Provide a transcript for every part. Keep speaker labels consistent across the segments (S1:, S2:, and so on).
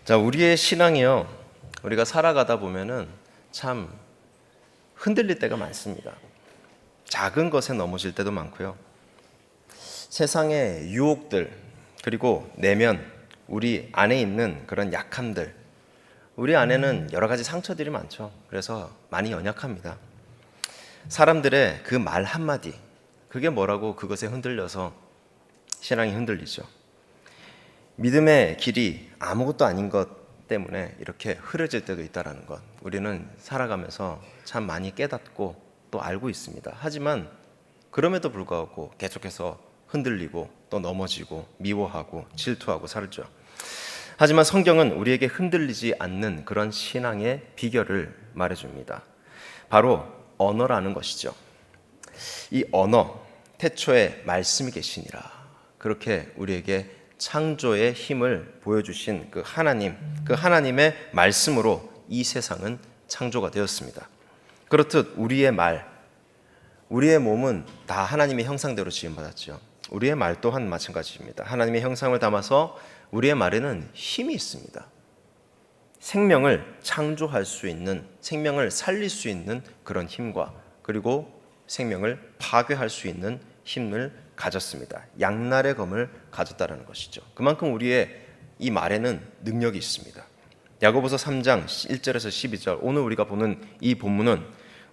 S1: 자, 우리의 신앙이요, 우리가 살아가다 보면은 참 흔들릴 때가 많습니다. 작은 것에 넘어질 때도 많고요. 세상의 유혹들, 그리고 내면 우리 안에 있는 그런 약함들, 우리 안에는 여러 가지 상처들이 많죠. 그래서 많이 연약합니다. 사람들의 그 말 한마디, 그게 뭐라고 그것에 흔들려서 신앙이 흔들리죠. 믿음의 길이 아무것도 아닌 것 때문에 이렇게 흐려질 때도 있다는 것, 우리는 살아가면서 참 많이 깨닫고 또 알고 있습니다. 하지만 그럼에도 불구하고 계속해서 흔들리고 또 넘어지고 미워하고 질투하고 살죠. 하지만 성경은 우리에게 흔들리지 않는 그런 신앙의 비결을 말해줍니다. 바로 언어라는 것이죠. 이 언어, 태초에 말씀이 계시니라, 그렇게 우리에게 창조의 힘을 보여주신 그 하나님의 말씀으로 이 세상은 창조가 되었습니다. 그렇듯 우리의 말, 우리의 몸은 다 하나님의 형상대로 지음받았죠. 우리의 말 또한 마찬가지입니다. 하나님의 형상을 담아서 우리의 말에는 힘이 있습니다. 생명을 창조할 수 있는, 생명을 살릴 수 있는 그런 힘과, 그리고 생명을 파괴할 수 있는 힘을 가졌습니다. 양날의 검을 가졌다는 것이죠. 그만큼 우리의 이 말에는 능력이 있습니다. 야고보서 3장 1절에서 12절, 오늘 우리가 보는 이 본문은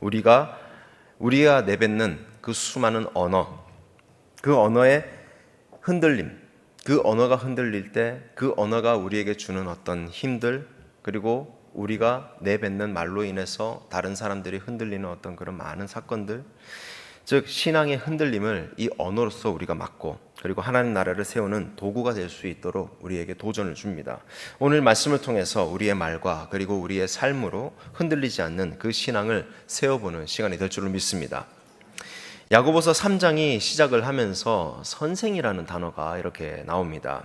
S1: 우리가 내뱉는 그 수많은 언어, 그 언어의 흔들림, 그 언어가 흔들릴 때 그 언어가 우리에게 주는 어떤 힘들, 그리고 우리가 내뱉는 말로 인해서 다른 사람들이 흔들리는 어떤 그런 많은 사건들, 즉 신앙의 흔들림을 이 언어로서 우리가 막고, 그리고 하나님 나라를 세우는 도구가 될 수 있도록 우리에게 도전을 줍니다. 오늘 말씀을 통해서 우리의 말과 그리고 우리의 삶으로 흔들리지 않는 그 신앙을 세워보는 시간이 될 줄을 믿습니다. 야고보서 3장이 시작을 하면서 선생이라는 단어가 이렇게 나옵니다.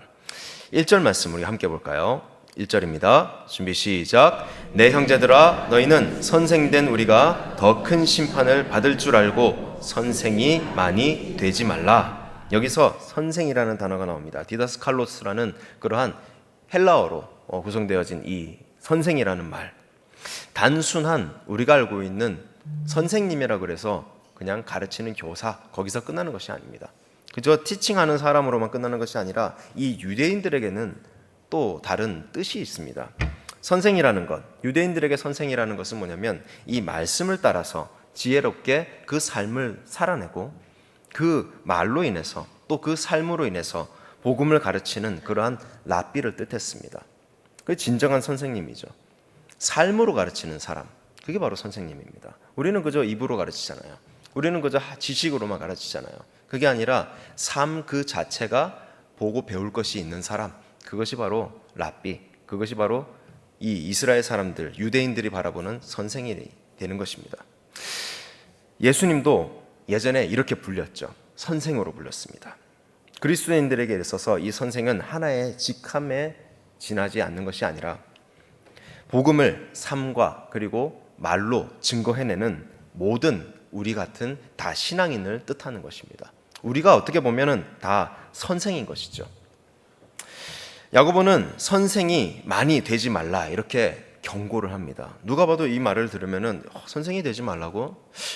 S1: 1절 말씀 우리 함께 볼까요? 1절입니다. 준비 시작. 내 형제들아, 너희는 선생된 우리가 더 큰 심판을 받을 줄 알고 선생이 많이 되지 말라. 여기서 선생이라는 단어가 나옵니다. 디다스칼로스라는 그러한 헬라어로 구성되어진 이 선생이라는 말, 단순한 우리가 알고 있는 선생님이라 그래서 그냥 가르치는 교사, 거기서 끝나는 것이 아닙니다. 그저 티칭하는 사람으로만 끝나는 것이 아니라 이 유대인들에게는 또 다른 뜻이 있습니다. 선생이라는 것, 유대인들에게 선생이라는 것은 뭐냐면 이 말씀을 따라서 지혜롭게 그 삶을 살아내고 그 말로 인해서 또 그 삶으로 인해서 복음을 가르치는 그러한 랍비를 뜻했습니다. 그게 진정한 선생님이죠. 삶으로 가르치는 사람, 그게 바로 선생님입니다. 우리는 그저 입으로 가르치잖아요. 우리는 그저 지식으로만 가르치잖아요. 그게 아니라 삶 그 자체가 보고 배울 것이 있는 사람, 그것이 바로 랍비, 그것이 바로 이 이스라엘 사람들, 유대인들이 바라보는 선생이 되는 것입니다. 예수님도 예전에 이렇게 불렸죠. 선생으로 불렸습니다. 그리스도인들에게 있어서 이 선생은 하나의 직함에 지나지 않는 것이 아니라 복음을 삶과 그리고 말로 증거해내는 모든 우리 같은 다 신앙인을 뜻하는 것입니다. 우리가 어떻게 보면은 다 선생인 것이죠. 야고보는 선생이 많이 되지 말라 이렇게 경고를 합니다. 누가 봐도 이 말을 들으면은 선생이 되지 말라고?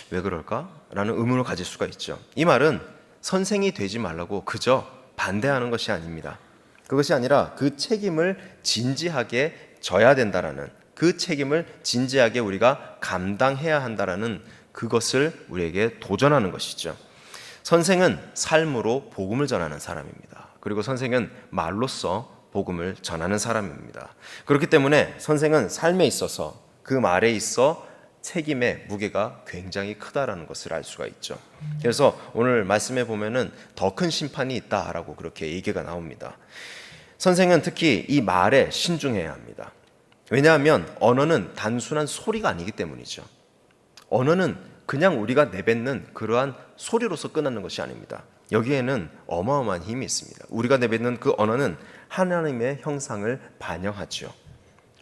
S1: 왜 그럴까? 라는 의문을 가질 수가 있죠. 이 말은 선생이 되지 말라고 그저 반대하는 것이 아닙니다. 그것이 아니라 그 책임을 진지하게 져야 된다라는, 그 책임을 진지하게 우리가 감당해야 한다라는 그것을 우리에게 도전하는 것이죠. 선생은 삶으로 복음을 전하는 사람입니다. 그리고 선생은 말로써 복음을 전하는 사람입니다. 그렇기 때문에 선생은 삶에 있어서 그 말에 있어 책임의 무게가 굉장히 크다라는 것을 알 수가 있죠. 그래서 오늘 말씀에 보면은 더 큰 심판이 있다라고 그렇게 얘기가 나옵니다. 선생은 특히 이 말에 신중해야 합니다. 왜냐하면 언어는 단순한 소리가 아니기 때문이죠. 언어는 그냥 우리가 내뱉는 그러한 소리로서 끝나는 것이 아닙니다. 여기에는 어마어마한 힘이 있습니다. 우리가 내뱉는 그 언어는 하나님의 형상을 반영하죠.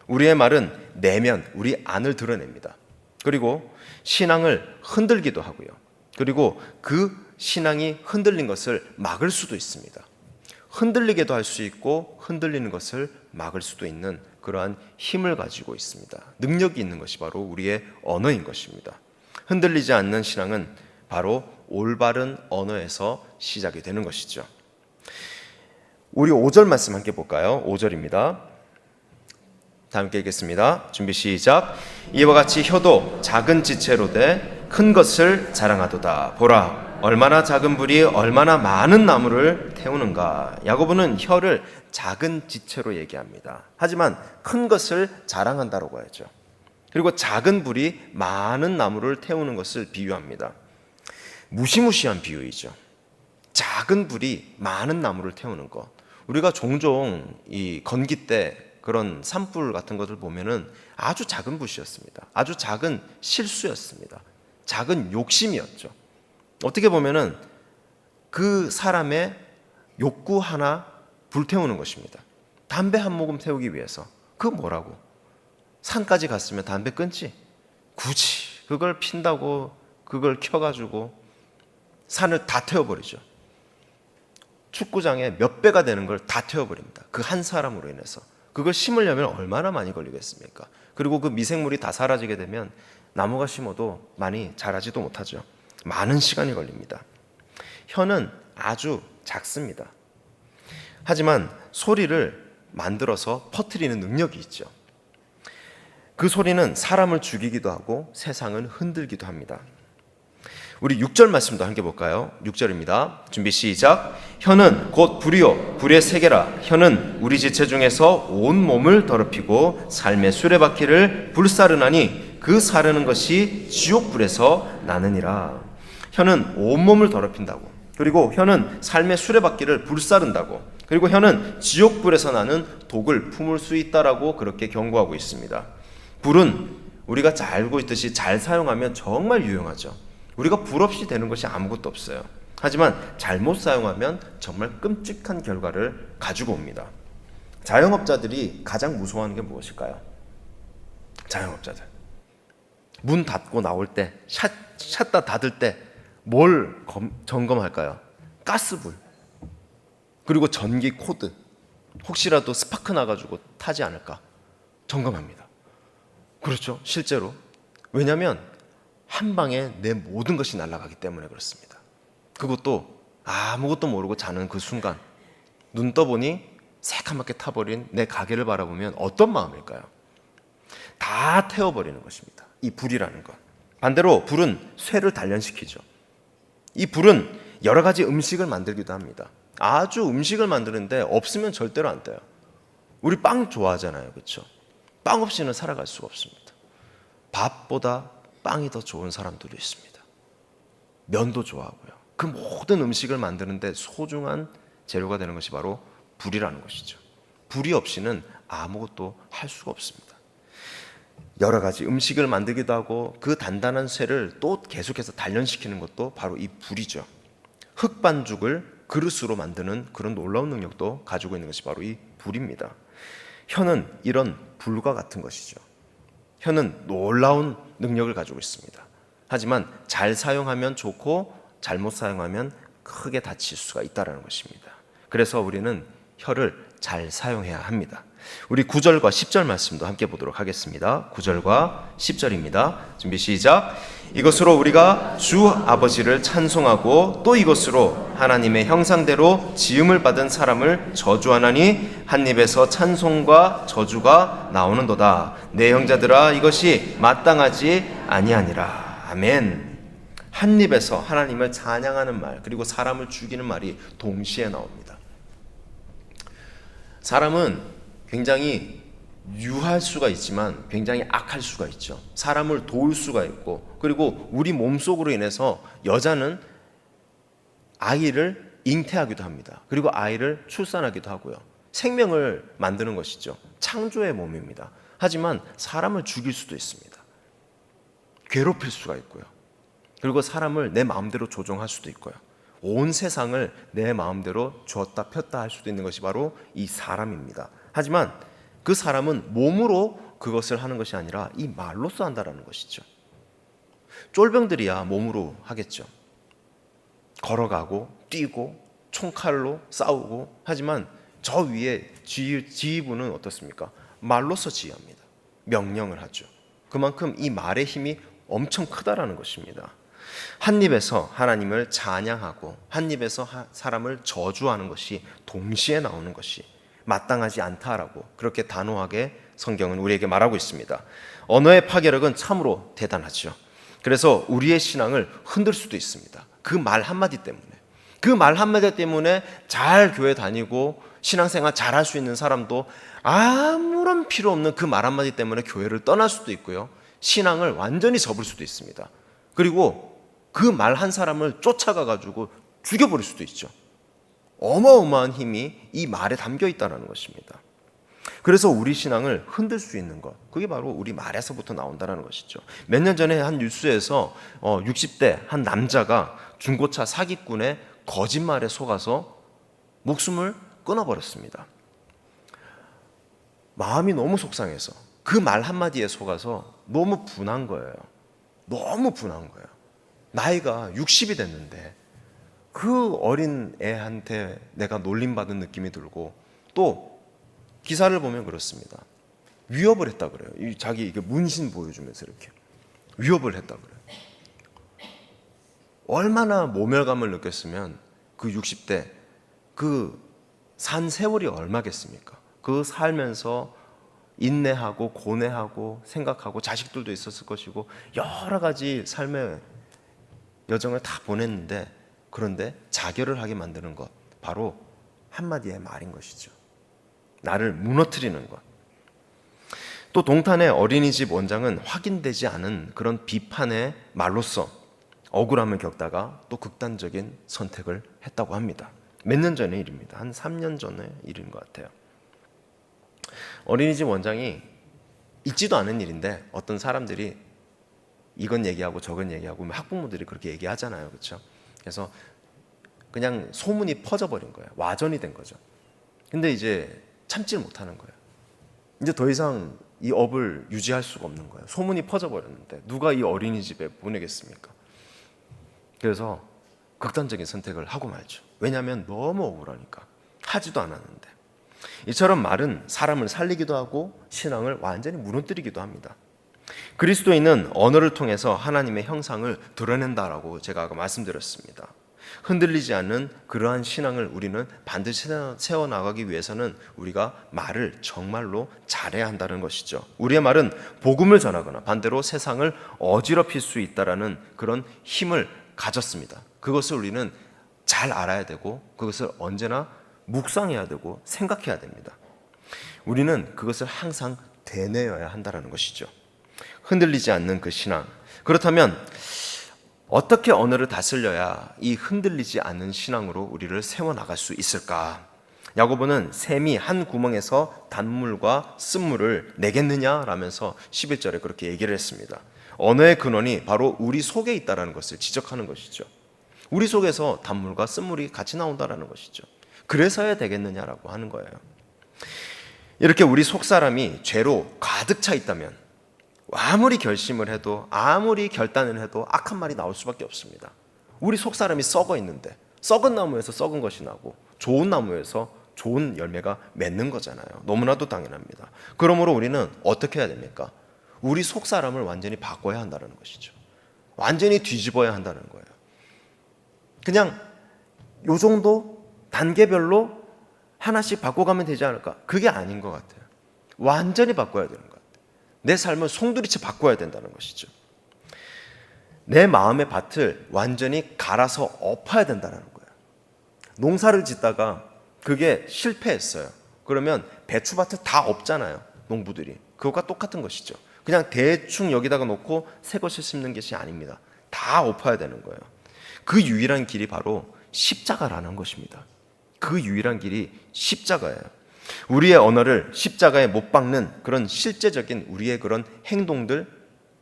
S1: 우리의 말은 내면, 우리 안을 드러냅니다. 그리고 신앙을 흔들기도 하고요. 그리고 그 신앙이 흔들린 것을 막을 수도 있습니다. 흔들리게도 할 수 있고 흔들리는 것을 막을 수도 있는 그러한 힘을 가지고 있습니다. 능력이 있는 것이 바로 우리의 언어인 것입니다. 흔들리지 않는 신앙은 바로 올바른 언어에서 시작이 되는 것이죠. 우리 5절 말씀 함께 볼까요? 5절입니다. 다 함께 읽겠습니다. 준비 시작. 이와 같이 혀도 작은 지체로 돼 큰 것을 자랑하도다. 보라, 얼마나 작은 불이 얼마나 많은 나무를 태우는가. 야고보는 혀를 작은 지체로 얘기합니다. 하지만 큰 것을 자랑한다라고 하죠. 그리고 작은 불이 많은 나무를 태우는 것을 비유합니다. 무시무시한 비유이죠. 작은 불이 많은 나무를 태우는 것. 우리가 종종 이 건기 때 그런 산불 같은 것을 보면은 아주 작은 불씨였습니다. 아주 작은 실수였습니다. 작은 욕심이었죠. 어떻게 보면은 그 사람의 욕구 하나 불태우는 것입니다. 담배 한 모금 태우기 위해서. 그 뭐라고? 산까지 갔으면 담배 끊지. 굳이 그걸 핀다고 그걸 켜가지고 산을 다 태워버리죠. 축구장에 몇 배가 되는 걸 다 태워버립니다. 그 한 사람으로 인해서. 그걸 심으려면 얼마나 많이 걸리겠습니까? 그리고 그 미생물이 다 사라지게 되면 나무가 심어도 많이 자라지도 못하죠. 많은 시간이 걸립니다. 혀는 아주 작습니다. 하지만 소리를 만들어서 퍼뜨리는 능력이 있죠. 그 소리는 사람을 죽이기도 하고 세상을 흔들기도 합니다. 우리 6절 말씀도 함께 볼까요? 6절입니다. 준비 시작. 혀는 곧 불이요 불의 세계라. 혀는 우리 지체 중에서 온 몸을 더럽히고 삶의 수레바퀴를 불사르나니 그 사르는 것이 지옥불에서 나느니라. 혀는 온 몸을 더럽힌다고. 그리고 혀는 삶의 수레바퀴를 불사른다고. 그리고 혀는 지옥불에서 나는 독을 품을 수 있다라고 그렇게 경고하고 있습니다. 불은 우리가 잘 알고 있듯이 잘 사용하면 정말 유용하죠. 우리가 불 없이 되는 것이 아무것도 없어요. 하지만 잘못 사용하면 정말 끔찍한 결과를 가지고 옵니다. 자영업자들이 가장 무서워하는 게 무엇일까요? 자영업자들. 문 닫고 나올 때, 샷다 닫을 때 뭘 점검할까요? 가스불. 그리고 전기 코드. 혹시라도 스파크 나가지고 타지 않을까? 점검합니다. 그렇죠. 실제로. 왜냐하면 한 방에 내 모든 것이 날아가기 때문에 그렇습니다. 그것도 아무것도 모르고 자는 그 순간 눈 떠보니 새카맣게 타버린 내 가게를 바라보면 어떤 마음일까요? 다 태워버리는 것입니다. 이 불이라는 것. 반대로 불은 쇠를 단련시키죠. 이 불은 여러 가지 음식을 만들기도 합니다. 아주 음식을 만드는데 없으면 절대로 안 돼요. 우리 빵 좋아하잖아요. 그렇죠? 빵 없이는 살아갈 수가 없습니다. 밥보다 빵이 더 좋은 사람들도 있습니다. 면도 좋아하고요. 그 모든 음식을 만드는데 소중한 재료가 되는 것이 바로 불이라는 것이죠. 불이 없이는 아무것도 할 수가 없습니다. 여러 가지 음식을 만들기도 하고 그 단단한 쇠를 또 계속해서 단련시키는 것도 바로 이 불이죠. 흙반죽을 그릇으로 만드는 그런 놀라운 능력도 가지고 있는 것이 바로 이 불입니다. 혀는 이런 불과 같은 것이죠. 혀는 놀라운 능력을 가지고 있습니다. 하지만 잘 사용하면 좋고 잘못 사용하면 크게 다칠 수가 있다는 것입니다. 그래서 우리는 혀를 잘 사용해야 합니다. 우리 9절과 10절 말씀도 함께 보도록 하겠습니다. 9절과 10절입니다. 준비 시작. 이것으로 우리가 주 아버지를 찬송하고 또 이것으로 하나님의 형상대로 지음을 받은 사람을 저주하나니 한 입에서 찬송과 저주가 나오는도다. 내 형제들아 이것이 마땅하지 아니하니라. 아멘. 한 입에서 하나님을 찬양하는 말 그리고 사람을 죽이는 말이 동시에 나옵니다. 사람은 굉장히 유할 수가 있지만 굉장히 악할 수가 있죠. 사람을 도울 수가 있고 그리고 우리 몸속으로 인해서 여자는 아이를 잉태하기도 합니다. 그리고 아이를 출산하기도 하고요. 생명을 만드는 것이죠. 창조의 몸입니다. 하지만 사람을 죽일 수도 있습니다. 괴롭힐 수가 있고요. 그리고 사람을 내 마음대로 조종할 수도 있고요. 온 세상을 내 마음대로 쥐었다 폈다 할 수도 있는 것이 바로 이 사람입니다. 하지만 그 사람은 몸으로 그것을 하는 것이 아니라 이 말로써 한다라는 것이죠. 쫄병들이야 몸으로 하겠죠. 걸어가고 뛰고 총칼로 싸우고 하지만 저 위에 지휘부는 어떻습니까? 말로서 지휘합니다. 명령을 하죠. 그만큼 이 말의 힘이 엄청 크다라는 것입니다. 한 입에서 하나님을 찬양하고 한 입에서 사람을 저주하는 것이 동시에 나오는 것이 마땅하지 않다라고 그렇게 단호하게 성경은 우리에게 말하고 있습니다. 언어의 파괴력은 참으로 대단하죠. 그래서 우리의 신앙을 흔들 수도 있습니다. 그 말 한마디 때문에. 그 말 한마디 때문에 잘 교회 다니고 신앙생활 잘할 수 있는 사람도 아무런 필요 없는 그 말 한마디 때문에 교회를 떠날 수도 있고요. 신앙을 완전히 접을 수도 있습니다. 그리고 그 말 한 사람을 쫓아가 가지고 죽여버릴 수도 있죠. 어마어마한 힘이 이 말에 담겨 있다는 것입니다. 그래서 우리 신앙을 흔들 수 있는 것, 그게 바로 우리 말에서부터 나온다는 것이죠. 몇 년 전에 한 뉴스에서 60대 한 남자가 중고차 사기꾼의 거짓말에 속아서 목숨을 끊어버렸습니다. 마음이 너무 속상해서 그 말 한마디에 속아서 너무 분한 거예요. 너무 분한 거예요. 나이가 60이 됐는데 그 어린 애한테 내가 놀림받은 느낌이 들고, 또 기사를 보면 그렇습니다. 위협을 했다 그래요. 자기 이게 문신 보여주면서 이렇게 위협을 했다 그래요. 얼마나 모멸감을 느꼈으면 그 60대 그 산 세월이 얼마겠습니까? 그 살면서 인내하고 고뇌하고 생각하고 자식들도 있었을 것이고 여러 가지 삶의 여정을 다 보냈는데, 그런데 자결을 하게 만드는 것, 바로 한마디의 말인 것이죠. 나를 무너뜨리는 것. 또 동탄의 어린이집 원장은 확인되지 않은 그런 비판의 말로써 억울함을 겪다가 또 극단적인 선택을 했다고 합니다. 몇 년 전의 일입니다. 한 3년 전의 일인 것 같아요. 어린이집 원장이 있지도 않은 일인데 어떤 사람들이 이건 얘기하고 저건 얘기하고 학부모들이 그렇게 얘기하잖아요. 그렇죠? 그래서 그냥 소문이 퍼져버린 거예요. 와전이 된 거죠. 근데 이제 참지를 못하는 거예요. 이제 더 이상 이 업을 유지할 수가 없는 거예요. 소문이 퍼져버렸는데 누가 이 어린이집에 보내겠습니까? 그래서 극단적인 선택을 하고 말죠. 왜냐하면 너무 억울하니까. 하지도 않았는데. 이처럼 말은 사람을 살리기도 하고 신앙을 완전히 무너뜨리기도 합니다. 그리스도인은 언어를 통해서 하나님의 형상을 드러낸다라고 제가 아까 말씀드렸습니다. 흔들리지 않는 그러한 신앙을 우리는 반드시 세워나가기 위해서는 우리가 말을 정말로 잘해야 한다는 것이죠. 우리의 말은 복음을 전하거나 반대로 세상을 어지럽힐 수 있다라는 그런 힘을 가졌습니다. 그것을 우리는 잘 알아야 되고 그것을 언제나 묵상해야 되고 생각해야 됩니다. 우리는 그것을 항상 되뇌어야 한다는 것이죠. 흔들리지 않는 그 신앙. 그렇다면 어떻게 언어를 다스려야 이 흔들리지 않는 신앙으로 우리를 세워나갈 수 있을까? 야고보는 샘이 한 구멍에서 단물과 쓴물을 내겠느냐라면서 11절에 그렇게 얘기를 했습니다. 언어의 근원이 바로 우리 속에 있다는 것을 지적하는 것이죠. 우리 속에서 단물과 쓴물이 같이 나온다는 것이죠. 그래서야 되겠느냐라고 하는 거예요. 이렇게 우리 속 사람이 죄로 가득 차 있다면 아무리 결심을 해도 아무리 결단을 해도 악한 말이 나올 수밖에 없습니다. 우리 속 사람이 썩어 있는데 썩은 나무에서 썩은 것이 나고 좋은 나무에서 좋은 열매가 맺는 거잖아요. 너무나도 당연합니다. 그러므로 우리는 어떻게 해야 됩니까? 우리 속 사람을 완전히 바꿔야 한다는 것이죠. 완전히 뒤집어야 한다는 거예요. 그냥 요 정도 단계별로 하나씩 바꿔가면 되지 않을까? 그게 아닌 것 같아요. 완전히 바꿔야 되는 것 같아요. 내 삶을 송두리째 바꿔야 된다는 것이죠. 내 마음의 밭을 완전히 갈아서 엎어야 된다는 거예요. 농사를 짓다가 그게 실패했어요. 그러면 배추밭을 다 엎잖아요. 농부들이. 그것과 똑같은 것이죠. 그냥 대충 여기다가 놓고 새 것을 심는 것이 아닙니다. 다 엎어야 되는 거예요. 그 유일한 길이 바로 십자가라는 것입니다. 그 유일한 길이 십자가예요. 우리의 언어를 십자가에 못 박는 그런 실제적인 우리의 그런 행동들,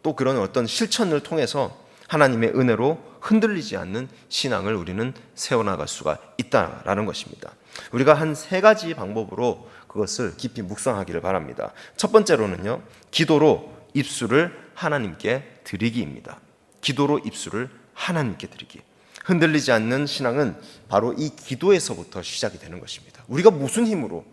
S1: 또 그런 어떤 실천을 통해서 하나님의 은혜로 흔들리지 않는 신앙을 우리는 세워나갈 수가 있다라는 것입니다. 우리가 한 3가지 방법으로 그것을 깊이 묵상하기를 바랍니다. 첫 번째로는요, 기도로 입술을 하나님께 드리기입니다. 기도로 입술을 하나님께 드리기. 흔들리지 않는 신앙은 바로 이 기도에서부터 시작이 되는 것입니다. 우리가 무슨 힘으로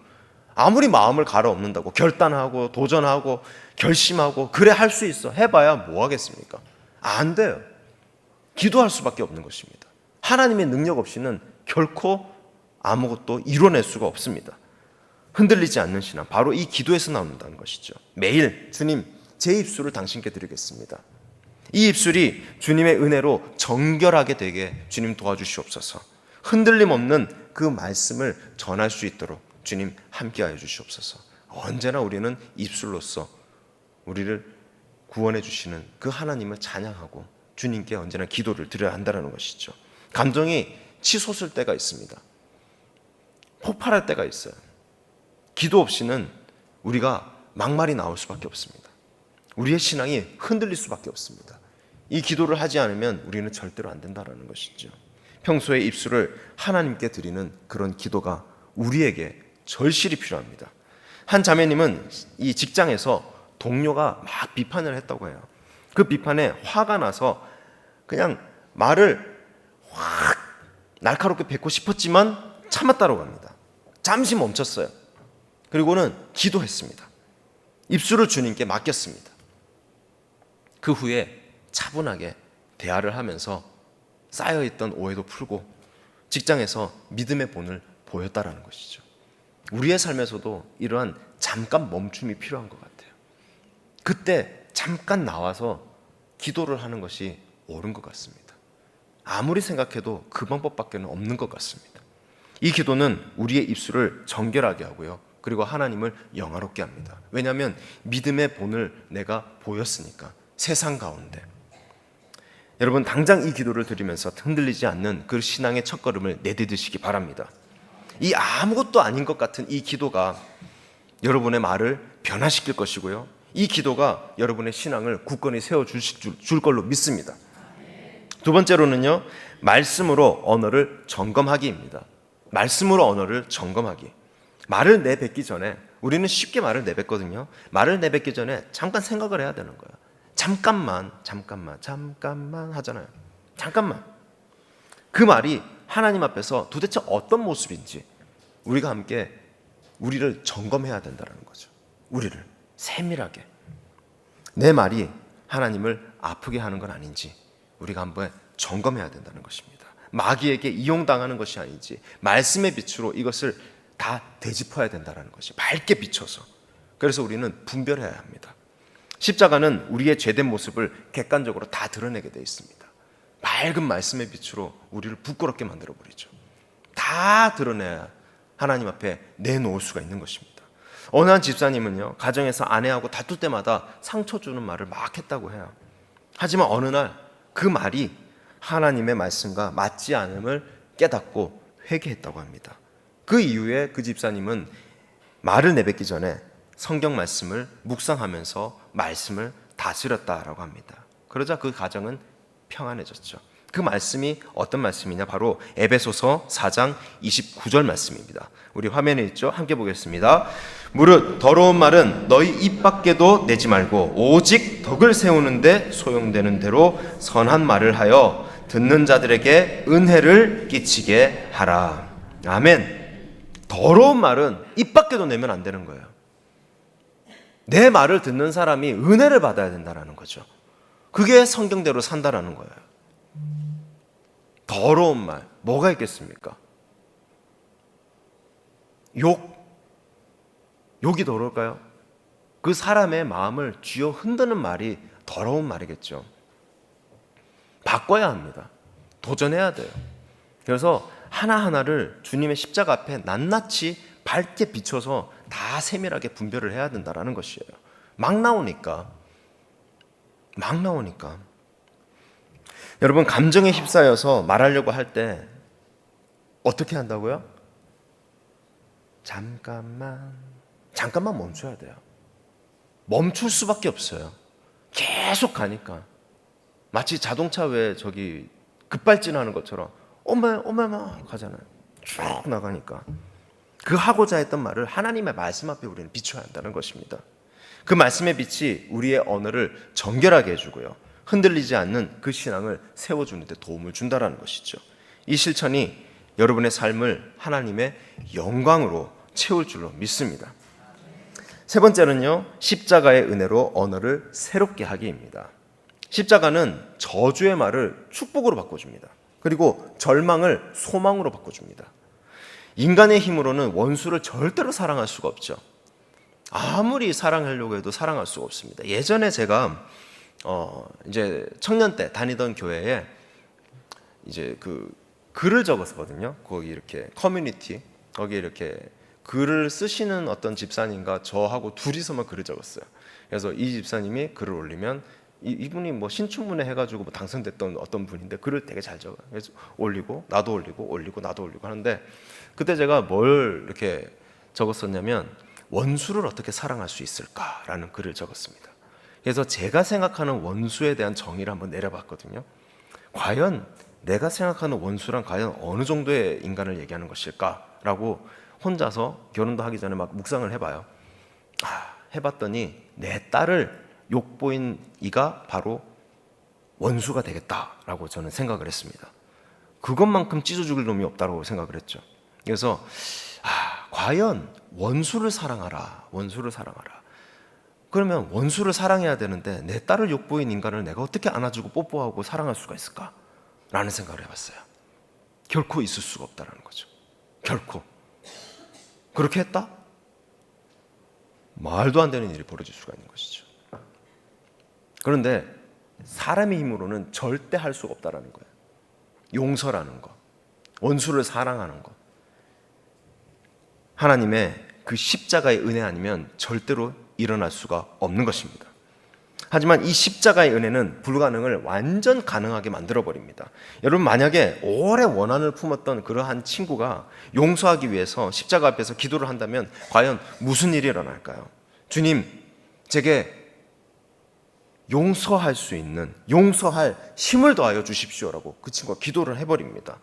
S1: 아무리 마음을 갈아엎는다고 결단하고 도전하고 결심하고 그래 할 수 있어 해봐야 뭐 하겠습니까? 안 돼요. 기도할 수밖에 없는 것입니다. 하나님의 능력 없이는 결코 아무것도 이뤄낼 수가 없습니다. 흔들리지 않는 신앙, 바로 이 기도에서 나온다는 것이죠. 매일 주님, 제 입술을 당신께 드리겠습니다. 이 입술이 주님의 은혜로 정결하게 되게 주님 도와주시옵소서. 흔들림 없는 그 말씀을 전할 수 있도록 주님 함께하여 주시옵소서. 언제나 우리는 입술로서 우리를 구원해 주시는 그 하나님을 찬양하고 주님께 언제나 기도를 드려야 한다는 것이죠. 감정이 치솟을 때가 있습니다. 폭발할 때가 있어요. 기도 없이는 우리가 막말이 나올 수밖에 없습니다. 우리의 신앙이 흔들릴 수밖에 없습니다. 이 기도를 하지 않으면 우리는 절대로 안 된다는 것이죠. 평소에 입술을 하나님께 드리는 그런 기도가 우리에게 절실히 필요합니다. 한 자매님은 이 직장에서 동료가 막 비판을 했다고 해요. 그 비판에 화가 나서 그냥 말을 확 날카롭게 뱉고 싶었지만 참았다고 합니다. 잠시 멈췄어요. 그리고는 기도했습니다. 입술을 주님께 맡겼습니다. 그 후에 차분하게 대화를 하면서 쌓여있던 오해도 풀고 직장에서 믿음의 본을 보였다라는 것이죠. 우리의 삶에서도 이러한 잠깐 멈춤이 필요한 것 같아요. 그때 잠깐 나와서 기도를 하는 것이 옳은 것 같습니다. 아무리 생각해도 그 방법밖에 없는 것 같습니다. 이 기도는 우리의 입술을 정결하게 하고요. 그리고 하나님을 영화롭게 합니다. 왜냐하면 믿음의 본을 내가 보였으니까 세상 가운데. 여러분 당장 이 기도를 드리면서 흔들리지 않는 그 신앙의 첫걸음을 내디디시기 바랍니다. 이 아무것도 아닌 것 같은 이 기도가 여러분의 말을 변화시킬 것이고요. 이 기도가 여러분의 신앙을 굳건히 세워줄 걸로 믿습니다. 두 번째로는요, 말씀으로 언어를 점검하기입니다. 말씀으로 언어를 점검하기. 말을 내뱉기 전에 우리는 쉽게 말을 내뱉거든요. 말을 내뱉기 전에 잠깐 생각을 해야 되는 거예요. 잠깐만 하잖아요. 잠깐만. 그 말이 하나님 앞에서 도대체 어떤 모습인지 우리가 함께 우리를 점검해야 된다는 거죠. 우리를 세밀하게 내 말이 하나님을 아프게 하는 건 아닌지 우리가 한번 점검해야 된다는 것입니다. 마귀에게 이용당하는 것이 아닌지 말씀의 빛으로 이것을 다 되짚어야 된다는 것이 밝게 비춰서. 그래서 우리는 분별해야 합니다. 십자가는 우리의 죄된 모습을 객관적으로 다 드러내게 되어 있습니다. 맑은 말씀의 빛으로 우리를 부끄럽게 만들어 버리죠. 다 드러내야 하나님 앞에 내놓을 수가 있는 것입니다. 어느 한 집사님은요, 가정에서 아내하고 다툴 때마다 상처 주는 말을 막 했다고 해요. 하지만 어느 날 그 말이 하나님의 말씀과 맞지 않음을 깨닫고 회개했다고 합니다. 그 이후에 그 집사님은 말을 내뱉기 전에 성경 말씀을 묵상하면서 말씀을 다스렸다라고 합니다. 그러자 그 가정은 평안해졌죠. 그 말씀이 어떤 말씀이냐, 바로 에베소서 4장 29절 말씀입니다. 우리 화면에 있죠? 함께 보겠습니다. 무릇 더러운 말은 너희 입 밖에도 내지 말고 오직 덕을 세우는데 소용되는 대로 선한 말을 하여 듣는 자들에게 은혜를 끼치게 하라. 아멘. 더러운 말은 입 밖에도 내면 안 되는 거예요. 내 말을 듣는 사람이 은혜를 받아야 된다는 거죠. 그게 성경대로 산다라는 거예요. 더러운 말 뭐가 있겠습니까? 욕이 더러울까요? 그 사람의 마음을 쥐어 흔드는 말이 더러운 말이겠죠. 바꿔야 합니다. 도전해야 돼요. 그래서 하나하나를 주님의 십자가 앞에 낱낱이 밝게 비춰서 다 세밀하게 분별을 해야 된다는 것이에요. 막 나오니까. 여러분, 감정에 휩싸여서 말하려고 할 때 어떻게 한다고요? 잠깐만 멈춰야 돼요. 멈출 수밖에 없어요. 계속 가니까 마치 자동차 왜 저기 급발진하는 것처럼 오메마 가잖아요. 쭉 나가니까 그 하고자 했던 말을 하나님의 말씀 앞에 우리는 비춰야 한다는 것입니다. 그 말씀의 빛이 우리의 언어를 정결하게 해주고요, 흔들리지 않는 그 신앙을 세워주는 데 도움을 준다라는 것이죠. 이 실천이 여러분의 삶을 하나님의 영광으로 채울 줄로 믿습니다. 세 번째는요, 십자가의 은혜로 언어를 새롭게 하기입니다. 십자가는 저주의 말을 축복으로 바꿔줍니다. 그리고 절망을 소망으로 바꿔줍니다. 인간의 힘으로는 원수를 절대로 사랑할 수가 없죠. 아무리 사랑하려고 해도 사랑할 수가 없습니다. 예전에 제가 이제 청년 때 다니던 교회에 이제 그 글을 적었거든요. 거기 이렇게 커뮤니티 거기 이렇게 글을 쓰시는 어떤 집사님과 저하고 둘이서만 글을 적었어요. 그래서 이 집사님이 글을 올리면 이분이 뭐 신춘문예 해가지고 뭐 당선됐던 어떤 분인데 글을 되게 잘 적어요. 그래서 올리고 나도 올리고 나도 올리고 하는데 그때 제가 뭘 이렇게 적었었냐면 원수를 어떻게 사랑할 수 있을까라는 글을 적었습니다. 그래서 제가 생각하는 원수에 대한 정의를 한번 내려봤거든요. 과연 내가 생각하는 원수란 과연 어느 정도의 인간을 얘기하는 것일까라고 혼자서 결혼도 하기 전에 막 묵상을 해봐요. 해봤더니 내 딸을 욕보인 이가 바로 원수가 되겠다라고 저는 생각을 했습니다. 그것만큼 찢어 죽일 놈이 없다고 생각을 했죠. 그래서 과연 원수를 사랑하라. 그러면 원수를 사랑해야 되는데 내 딸을 욕보인 인간을 내가 어떻게 안아주고 뽀뽀하고 사랑할 수가 있을까? 라는 생각을 해봤어요. 결코 있을 수가 없다는 거죠. 결코. 그렇게 했다? 말도 안 되는 일이 벌어질 수가 있는 것이죠. 그런데 사람의 힘으로는 절대 할 수가 없다는 거예요. 용서라는 것, 원수를 사랑하는 것, 하나님의 그 십자가의 은혜 아니면 절대로 일어날 수가 없는 것입니다. 하지만 이 십자가의 은혜는 불가능을 완전 가능하게 만들어버립니다. 여러분, 만약에 오래 원한을 품었던 그러한 친구가 용서하기 위해서 십자가 앞에서 기도를 한다면 과연 무슨 일이 일어날까요? 주님, 제게 용서할 수 있는, 용서할 힘을 더하여 주십시오라고 그 친구가 기도를 해버립니다.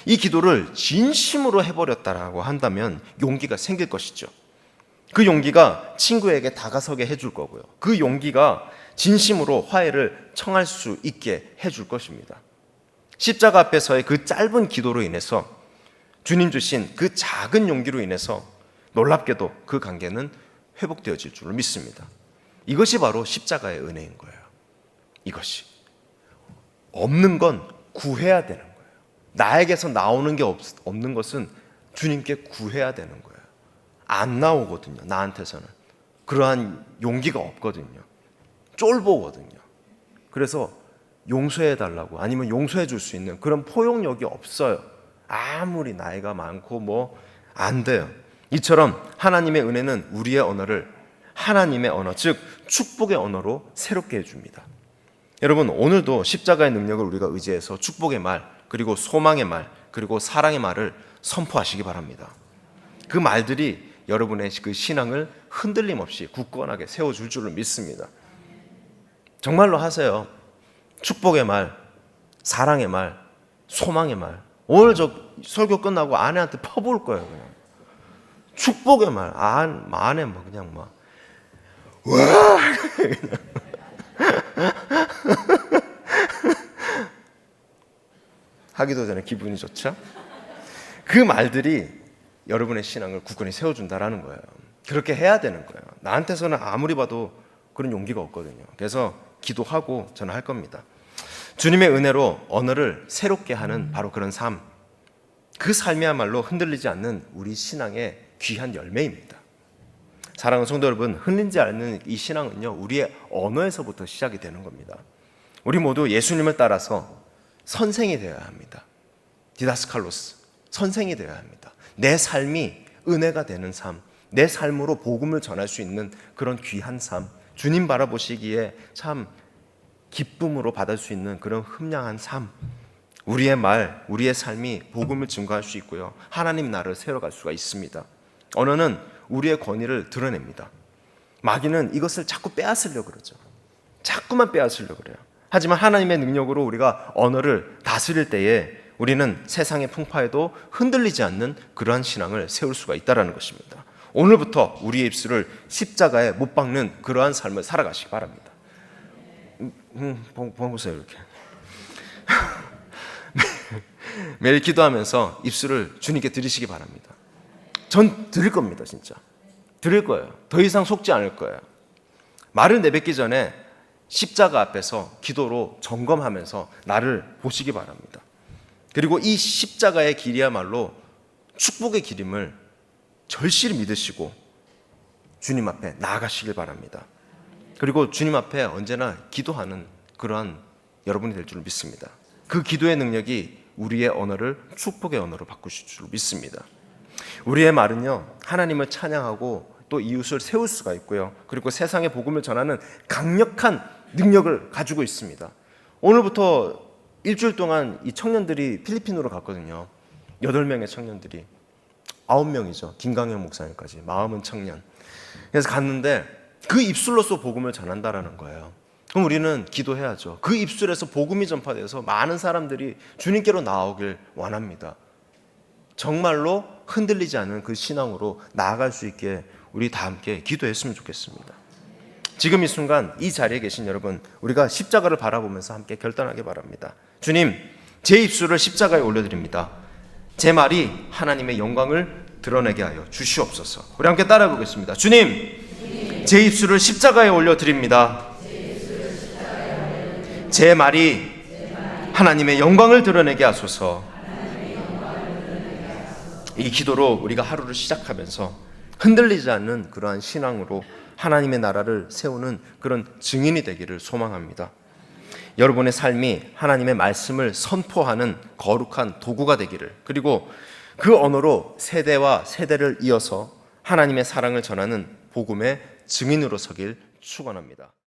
S1: 이 기도를 진심으로 해버렸다라고 한다면 용기가 생길 것이죠. 그 용기가 친구에게 다가서게 해줄 거고요. 그 용기가 진심으로 화해를 청할 수 있게 해줄 것입니다. 십자가 앞에서의 그 짧은 기도로 인해서 주님 주신 그 작은 용기로 인해서 놀랍게도 그 관계는 회복되어질 줄로 믿습니다. 이것이 바로 십자가의 은혜인 거예요. 이것이. 없는 건 구해야 되는 거예요. 나에게서 나오는 게 없는 것은 주님께 구해야 되는 거예요. 안 나오거든요. 나한테서는. 그러한 용기가 없거든요. 쫄보거든요. 그래서 용서해 달라고 아니면 용서해 줄 수 있는 그런 포용력이 없어요. 아무리 나이가 많고 뭐 안 돼요. 이처럼 하나님의 은혜는 우리의 언어를 하나님의 언어, 즉 축복의 언어로 새롭게 해줍니다. 여러분, 오늘도 십자가의 능력을 우리가 의지해서 축복의 말, 그리고 소망의 말, 그리고 사랑의 말을 선포하시기 바랍니다. 그 말들이 여러분의 그 신앙을 흔들림 없이 굳건하게 세워줄 줄을 믿습니다. 정말로 하세요. 축복의 말, 사랑의 말, 소망의 말. 오늘 저 설교 끝나고 아내한테 퍼부을 거예요. 그냥 축복의 말, 안에 뭐 그냥 막 와! 하기도 전에 기분이 좋죠? 그 말들이 여러분의 신앙을 굳건히 세워준다라는 거예요. 그렇게 해야 되는 거예요. 나한테서는 아무리 봐도 그런 용기가 없거든요. 그래서 기도하고 저는 할 겁니다. 주님의 은혜로 언어를 새롭게 하는 바로 그런 삶, 그 삶이야말로 흔들리지 않는 우리 신앙의 귀한 열매입니다. 사랑하는 성도 여러분, 흔들리지 않는 이 신앙은요, 우리의 언어에서부터 시작이 되는 겁니다. 우리 모두 예수님을 따라서 선생이 되어야 합니다. 디다스칼로스, 선생이 되어야 합니다. 내 삶이 은혜가 되는 삶, 내 삶으로 복음을 전할 수 있는 그런 귀한 삶, 주님 바라보시기에 참 기쁨으로 받을 수 있는 그런 흠량한 삶, 우리의 말, 우리의 삶이 복음을 증거할 수 있고요, 하나님 나라를 세워갈 수가 있습니다. 언어는 우리의 권위를 드러냅니다. 마귀는 이것을 자꾸 빼앗으려고 그러죠. 자꾸만 빼앗으려고 그래요. 하지만 하나님의 능력으로 우리가 언어를 다스릴 때에 우리는 세상의 풍파에도 흔들리지 않는 그러한 신앙을 세울 수가 있다는 것입니다. 오늘부터 우리의 입술을 십자가에 못 박는 그러한 삶을 살아가시기 바랍니다. 보세요 이렇게. 매일 기도하면서 입술을 주님께 드리시기 바랍니다. 전 드릴 겁니다. 진짜 드릴 거예요. 더 이상 속지 않을 거예요. 말을 내뱉기 전에 십자가 앞에서 기도로 점검하면서 나를 보시기 바랍니다. 그리고 이 십자가의 길이야말로 축복의 길임을 절실히 믿으시고 주님 앞에 나아가시길 바랍니다. 그리고 주님 앞에 언제나 기도하는 그러한 여러분이 될 줄 믿습니다. 그 기도의 능력이 우리의 언어를 축복의 언어로 바꾸실 줄 믿습니다. 우리의 말은요, 하나님을 찬양하고 또 이웃을 세울 수가 있고요, 그리고 세상의 복음을 전하는 강력한 능력을 가지고 있습니다. 오늘부터 일주일 동안 이 청년들이 필리핀으로 갔거든요. 8명의 청년들이, 9명이죠. 김강현 목사님까지, 마음은 청년. 그래서 갔는데 그 입술로서 복음을 전한다라는 거예요. 그럼 우리는 기도해야죠. 그 입술에서 복음이 전파돼서 많은 사람들이 주님께로 나오길 원합니다. 정말로 흔들리지 않은 그 신앙으로 나아갈 수 있게 우리 다 함께 기도했으면 좋겠습니다. 지금 이 순간 이 자리에 계신 여러분, 우리가 십자가를 바라보면서 함께 결단하기 바랍니다. 주님, 제 입술을 십자가에 올려드립니다. 제 말이 하나님의 영광을 드러내게 하여 주시옵소서. 우리 함께 따라해 보겠습니다. 주님, 제 입술을 십자가에 올려드립니다. 제 말이 하나님의 영광을 드러내게 하소서. 이 기도로 우리가 하루를 시작하면서 흔들리지 않는 그러한 신앙으로 하나님의 나라를 세우는 그런 증인이 되기를 소망합니다. 여러분의 삶이 하나님의 말씀을 선포하는 거룩한 도구가 되기를, 그리고 그 언어로 세대와 세대를 이어서 하나님의 사랑을 전하는 복음의 증인으로 서길 축원합니다.